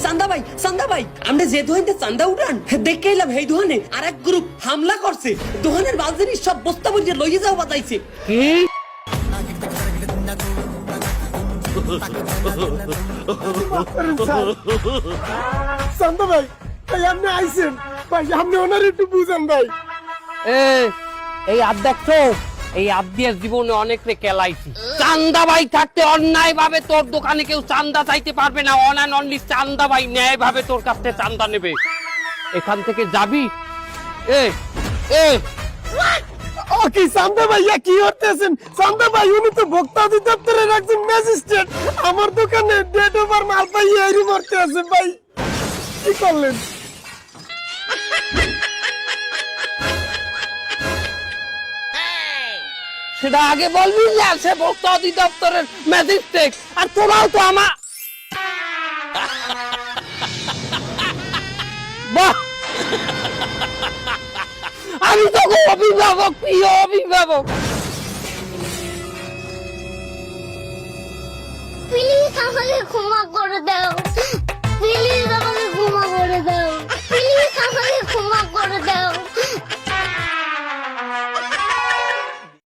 চান্দা ভাই আমরা যে দোকানে চান্দা উঠান দেখে এলাম এই দোকানে আরেক গ্রুপ হামলা করছে, দোকানের মাল জিনিস সব বস্তা বইয়ে লইয়ে যাও বাতাইছে। কি চান্দা ভাই, আপনি আইছেন ভাই, আপনি ওনার একটু বুঝান ভাই। এই আপ দেখছো, এই আপ দিয়ে জীবনে অনেক রে কেলাইছি। চান্দা ভাই থাকতে অন্যায় ভাবে তোর দোকানে কেউ চান্দা চাইতে পারবে না। অন অ্যান্ড অনলি চান্দা ভাই ন্যায় ভাবে তোর কাছ থেকে চান্দা নেবে। এখান থেকে যাবি। ও কি চান্দা ভাইয়া কি করতেছেন? চান্দা ভাই উনি তো ভোক্তা অধিদপ্তরের একজন ম্যাজিস্ট্রেট, আমার দোকানে ডেট ওভার মাল পাইয়ে এরি মরতে আছে ভাই, কি করলেন? সেটা আগে বলবি না, সে ভোক্তা অধিদপ্তরের ম্যাজিস্ট্রেট। আর তোরাও তো আমার বাহ, আমি তো অভিভাবক, প্রিয় অভিভাবক। প্লিজ আমাকে ক্ষমা করে দাও।